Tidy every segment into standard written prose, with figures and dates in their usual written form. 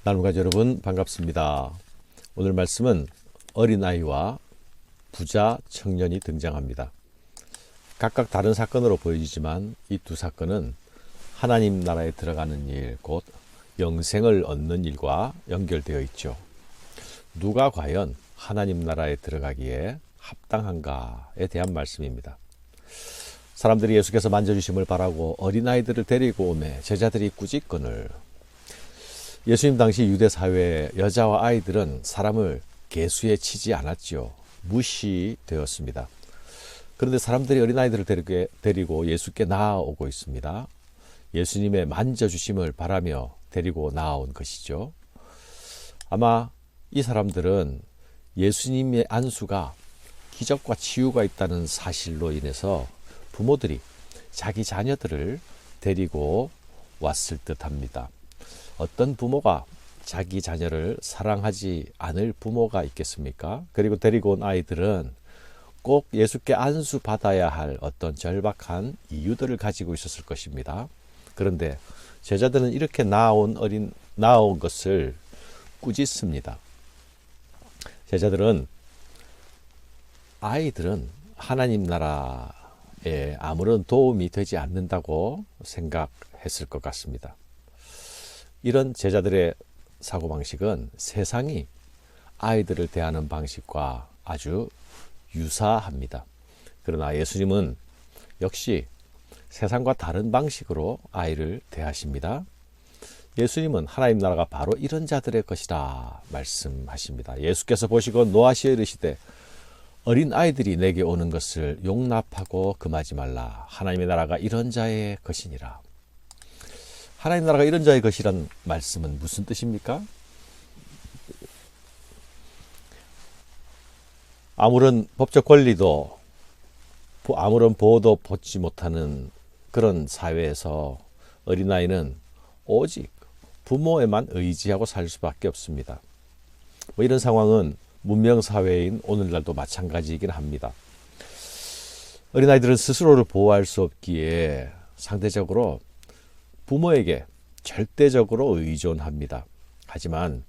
나눔가족 여러분 반갑습니다. 오늘 말씀은 어린아이와 부자 청년이 등장합니다. 각각 다른 사건으로 보여지지만 이 두 사건은 하나님 나라에 들어가는 일, 곧 영생을 얻는 일과 연결되어 있죠. 누가 과연 하나님 나라에 들어가기에 합당한가에 대한 말씀입니다. 사람들이 예수께서 만져주심을 바라고 어린아이들을 데리고 오매 제자들이 꾸짖거늘. 예수님 당시 유대 사회의 여자와 아이들은 사람을 계수에 치지 않았지요. 무시되었습니다. 그런데 사람들이 어린아이들을 데리고 예수께 나아오고 있습니다. 예수님의 만져주심을 바라며 데리고 나아온 것이죠. 아마 이 사람들은 예수님의 안수가 기적과 치유가 있다는 사실로 인해서 부모들이 자기 자녀들을 데리고 왔을 듯합니다. 어떤 부모가 자기 자녀를 사랑하지 않을 부모가 있겠습니까? 그리고 데리고 온 아이들은 꼭 예수께 안수 받아야 할 어떤 절박한 이유들을 가지고 있었을 것입니다. 그런데 제자들은 이렇게 나온 것을 꾸짖습니다. 제자들은 아이들은 하나님 나라에 아무런 도움이 되지 않는다고 생각했을 것 같습니다. 이런 제자들의 사고방식은 세상이 아이들을 대하는 방식과 아주 유사합니다. 그러나 예수님은 역시 세상과 다른 방식으로 아이를 대하십니다. 예수님은 하나님 나라가 바로 이런 자들의 것이라 말씀하십니다. 예수께서 보시고 노하시어 이르시되 어린 아이들이 내게 오는 것을 용납하고 금하지 말라. 하나님의 나라가 이런 자의 것이니라. 하나님 나라가 이런 자의 것이란 말씀은 무슨 뜻입니까? 아무런 법적 권리도 아무런 보호도 받지 못하는 그런 사회에서 어린아이는 오직 부모에만 의지하고 살 수밖에 없습니다. 이런 상황은 문명사회인 오늘날도 마찬가지이긴 합니다. 어린아이들은 스스로를 보호할 수 없기에 상대적으로 부모에게 절대적으로 의존합니다. 하지만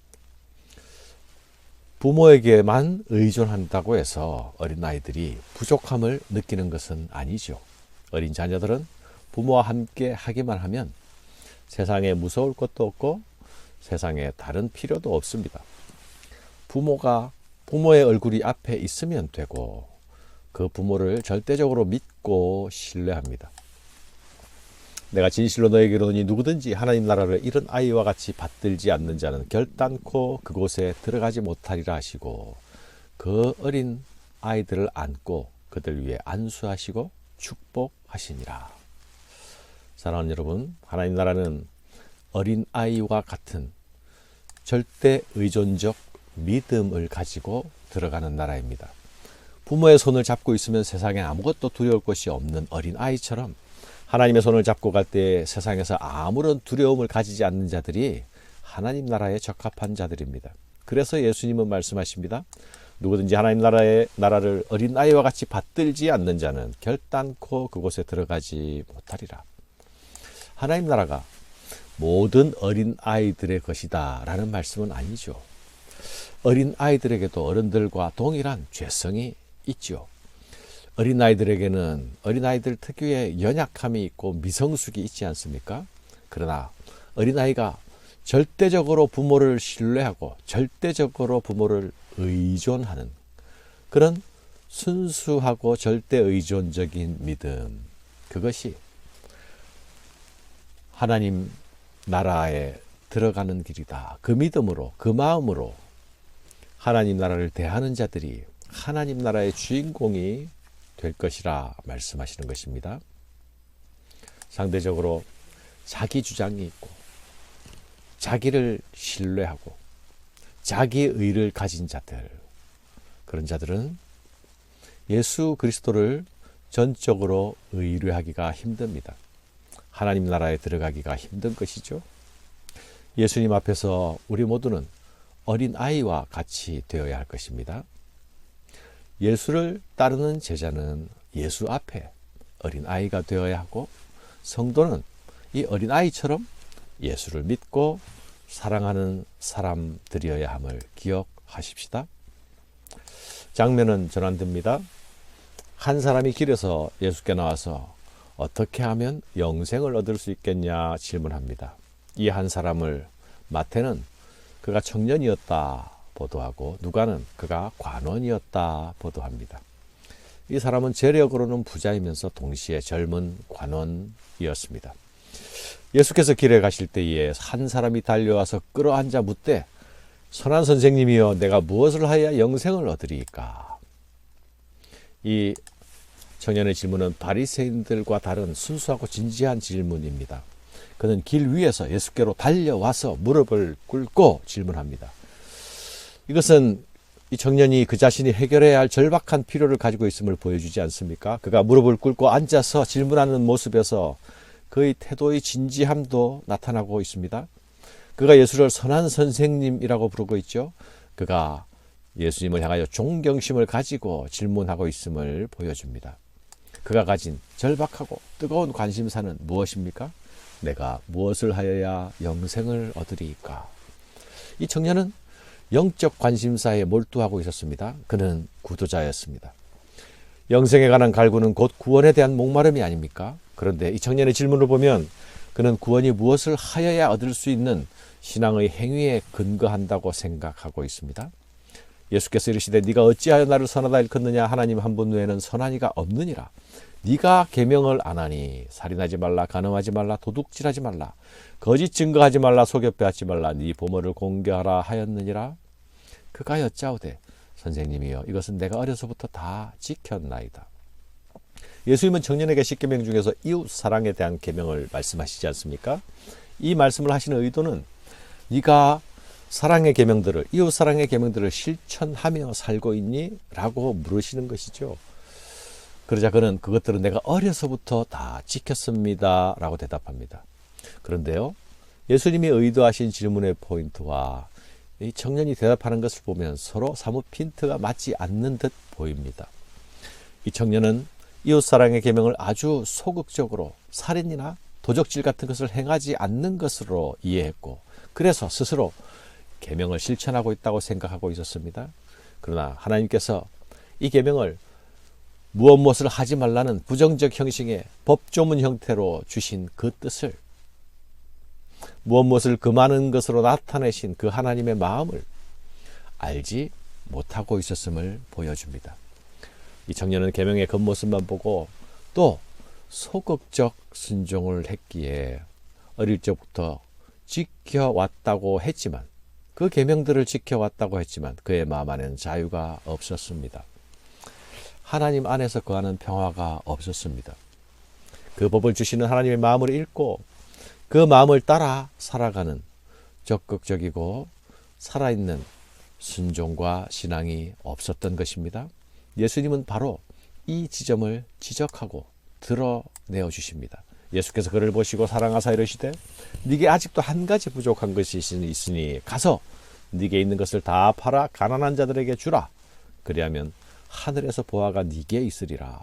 부모에게만 의존한다고 해서 어린아이들이 부족함을 느끼는 것은 아니죠. 어린 자녀들은 부모와 함께 하기만 하면 세상에 무서울 것도 없고 세상에 다른 필요도 없습니다. 부모가 부모의 얼굴이 앞에 있으면 되고 그 부모를 절대적으로 믿고 신뢰합니다. 내가 진실로 너에게 이르노니 누구든지 하나님 나라를 이런 아이와 같이 받들지 않는 자는 결단코 그곳에 들어가지 못하리라 하시고 그 어린 아이들을 안고 그들 위해 안수하시고 축복하시니라. 사랑하는 여러분, 하나님 나라는 어린 아이와 같은 절대 의존적 믿음을 가지고 들어가는 나라입니다. 부모의 손을 잡고 있으면 세상에 아무것도 두려울 것이 없는 어린 아이처럼 하나님의 손을 잡고 갈 때 세상에서 아무런 두려움을 가지지 않는 자들이 하나님 나라에 적합한 자들입니다. 그래서 예수님은 말씀하십니다. 누구든지 하나님 나라를 어린아이와 같이 받들지 않는 자는 결단코 그곳에 들어가지 못하리라. 하나님 나라가 모든 어린아이들의 것이다 라는 말씀은 아니죠. 어린아이들에게도 어른들과 동일한 죄성이 있죠. 어린아이들에게는 어린아이들 특유의 연약함이 있고 미성숙이 있지 않습니까? 그러나 어린아이가 절대적으로 부모를 신뢰하고 절대적으로 부모를 의존하는 그런 순수하고 절대 의존적인 믿음, 그것이 하나님 나라에 들어가는 길이다. 그 믿음으로, 그 마음으로 하나님 나라를 대하는 자들이 하나님 나라의 주인공이 될 것이라 말씀하시는 것입니다. 상대적으로 자기 주장이 있고 자기를 신뢰하고 자기의를 가진 자들, 그런 자들은 예수 그리스도를 전적으로 의뢰하기가 힘듭니다. 하나님 나라에 들어가기가 힘든 것이죠. 예수님 앞에서 우리 모두는 어린아이와 같이 되어야 할 것입니다. 예수를 따르는 제자는 예수 앞에 어린아이가 되어야 하고 성도는 이 어린아이처럼 예수를 믿고 사랑하는 사람들이어야 함을 기억하십시다. 장면은 전환됩니다. 한 사람이 길에서 예수께 나와서 어떻게 하면 영생을 얻을 수 있겠냐 질문합니다. 이 한 사람을 마태는 그가 청년이었다 보도하고 누가는 그가 관원이었다 보도합니다. 이 사람은 재력으로는 부자이면서 동시에 젊은 관원이었습니다. 예수께서 길에 가실 때에 한 사람이 달려와서 끌어앉아 묻되 선한 선생님이여 내가 무엇을 하여야 영생을 얻으리이까. 이 청년의 질문은 바리새인들과 다른 순수하고 진지한 질문입니다. 그는 길 위에서 예수께로 달려와서 무릎을 꿇고 질문합니다. 이것은 이 청년이 그 자신이 해결해야 할 절박한 필요를 가지고 있음을 보여주지 않습니까? 그가 무릎을 꿇고 앉아서 질문하는 모습에서 그의 태도의 진지함도 나타나고 있습니다. 그가 예수를 선한 선생님이라고 부르고 있죠. 그가 예수님을 향하여 존경심을 가지고 질문하고 있음을 보여줍니다. 그가 가진 절박하고 뜨거운 관심사는 무엇입니까? 내가 무엇을 하여야 영생을 얻으리이까? 이 청년은 영적 관심사에 몰두하고 있었습니다. 그는 구도자였습니다. 영생에 관한 갈구는 곧 구원에 대한 목마름이 아닙니까? 그런데 이 청년의 질문을 보면 그는 구원이 무엇을 하여야 얻을 수 있는 신앙의 행위에 근거한다고 생각하고 있습니다. 예수께서 이르시되 네가 어찌하여 나를 선하다 일컫느냐 하나님 한 분 외에는 선한 이가 없느니라. 네가 계명을 안 하니 살인하지 말라 간음하지 말라 도둑질하지 말라 거짓 증거하지 말라 속여 빼앗지 말라 네 부모를 공경하라 하였느니라. 그가 여짜오되 선생님이여 이것은 내가 어려서부터 다 지켰나이다. 예수님은 청년에게 십계명 중에서 이웃 사랑에 대한 계명을 말씀하시지 않습니까? 이 말씀을 하시는 의도는 네가 사랑의 계명들을 이웃 사랑의 계명들을 실천하며 살고 있니? 라고 물으시는 것이죠. 그러자 그는 그것들은 내가 어려서부터 다 지켰습니다 라고 대답합니다. 그런데요, 예수님이 의도하신 질문의 포인트와 이 청년이 대답하는 것을 보면 서로 사뭇 핀트가 맞지 않는 듯 보입니다. 이 청년은 이웃사랑의 계명을 아주 소극적으로 살인이나 도적질 같은 것을 행하지 않는 것으로 이해했고 그래서 스스로 계명을 실천하고 있다고 생각하고 있었습니다. 그러나 하나님께서 이 계명을 무엇을 하지 말라는 부정적 형식의 법조문 형태로 주신 그 뜻을 무엇을 금하는 것으로 나타내신 그 하나님의 마음을 알지 못하고 있었음을 보여줍니다. 이 청년은 계명의 겉모습만 보고 또 소극적 순종을 했기에 어릴 적부터 지켜왔다고 했지만 그 계명들을 지켜왔다고 했지만 그의 마음 안에는 자유가 없었습니다. 하나님 안에서 거하는 평화가 없었습니다. 그 법을 주시는 하나님의 마음을 읽고 그 마음을 따라 살아가는 적극적이고 살아있는 순종과 신앙이 없었던 것입니다. 예수님은 바로 이 지점을 지적하고 드러내어 주십니다. 예수께서 그를 보시고 사랑하사 이르시되 네게 아직도 한 가지 부족한 것이 있으니 가서 네게 있는 것을 다 팔아 가난한 자들에게 주라. 그리하면 하늘에서 보화가 네게 있으리라.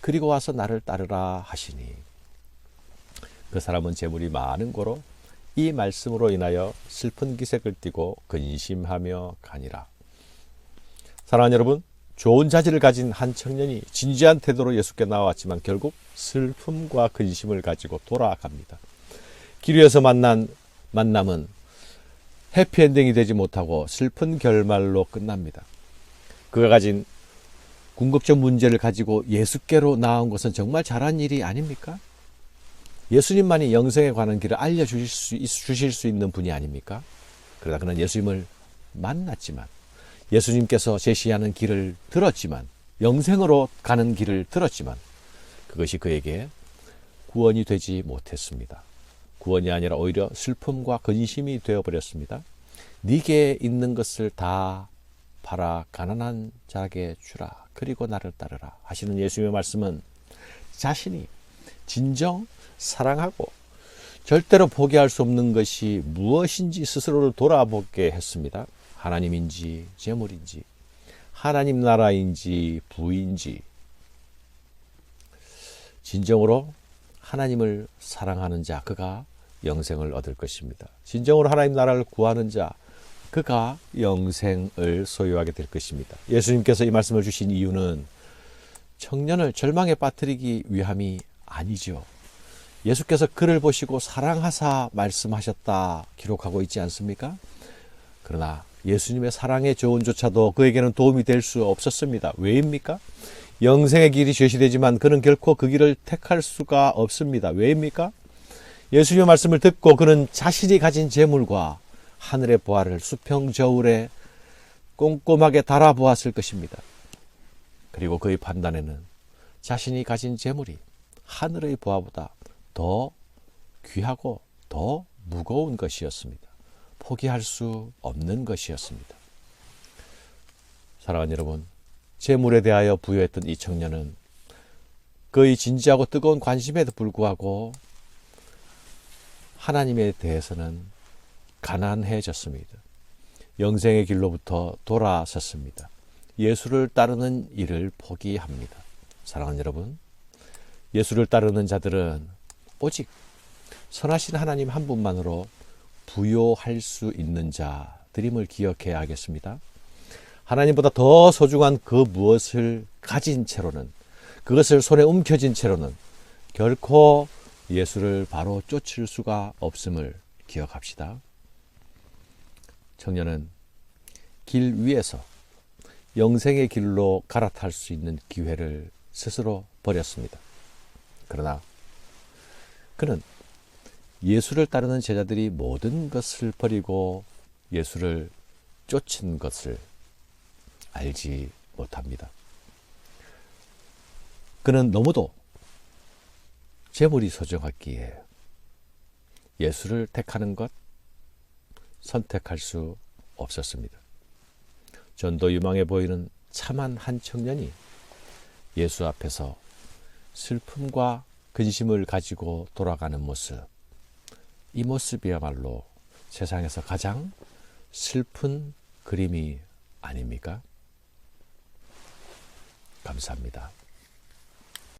그리고 와서 나를 따르라 하시니 그 사람은 재물이 많은 고로 이 말씀으로 인하여 슬픈 기색을 띠고 근심하며 가니라. 사랑하는 여러분, 좋은 자질을 가진 한 청년이 진지한 태도로 예수께 나왔지만 결국 슬픔과 근심을 가지고 돌아갑니다. 길 위에서 만난 만남은 해피엔딩이 되지 못하고 슬픈 결말로 끝납니다. 그가 가진 궁극적 문제를 가지고 예수께로 나온 것은 정말 잘한 일이 아닙니까? 예수님만이 영생에 관한 길을 알려주실 수 있는 분이 아닙니까? 그러다 그는 예수님을 만났지만 예수님께서 제시하는 길을 들었지만 영생으로 가는 길을 들었지만 그것이 그에게 구원이 되지 못했습니다. 구원이 아니라 오히려 슬픔과 근심이 되어버렸습니다. 네게 있는 것을 다 팔아 가난한 자에게 주라. 그리고 나를 따르라 하시는 예수님의 말씀은 자신이 진정 사랑하고 절대로 포기할 수 없는 것이 무엇인지 스스로를 돌아보게 했습니다. 하나님인지 재물인지 하나님 나라인지 부인지 진정으로 하나님을 사랑하는 자 그가 영생을 얻을 것입니다. 진정으로 하나님 나라를 구하는 자, 그가 영생을 소유하게 될 것입니다. 예수님께서 이 말씀을 주신 이유는 청년을 절망에 빠뜨리기 위함이 아니죠. 예수께서 그를 보시고 사랑하사 말씀하셨다 기록하고 있지 않습니까? 그러나 예수님의 사랑의 조언조차도 그에게는 도움이 될 수 없었습니다. 왜입니까? 영생의 길이 제시되지만 그는 결코 그 길을 택할 수가 없습니다. 왜입니까? 예수님의 말씀을 듣고 그는 자신이 가진 재물과 하늘의 보화를 수평저울에 꼼꼼하게 달아보았을 것입니다. 그리고 그의 판단에는 자신이 가진 재물이 하늘의 보화보다 더 귀하고 더 무거운 것이었습니다. 포기할 수 없는 것이었습니다. 사랑하는 여러분, 재물에 대하여 부여했던 이 청년은 그의 진지하고 뜨거운 관심에도 불구하고 하나님에 대해서는 가난해졌습니다. 영생의 길로부터 돌아섰습니다. 예수를 따르는 일을 포기합니다. 사랑하는 여러분, 예수를 따르는 자들은 오직 선하신 하나님 한 분만으로 부요할 수 있는 자들임을 기억해야 하겠습니다. 하나님보다 더 소중한 그 무엇을 가진 채로는, 그것을 손에 움켜쥔 채로는 결코 예수를 바로 쫓을 수가 없음을 기억합시다. 청년은 길 위에서 영생의 길로 갈아탈 수 있는 기회를 스스로 버렸습니다. 그러나 그는 예수를 따르는 제자들이 모든 것을 버리고 예수를 쫓은 것을 알지 못합니다. 그는 너무도 재물이 소중했기에 예수를 택하는 것 선택할 수 없었습니다. 전도 유망해 보이는 참한 한 청년이 예수 앞에서 슬픔과 근심을 가지고 돌아가는 모습, 이 모습이야말로 세상에서 가장 슬픈 그림이 아닙니까? 감사합니다.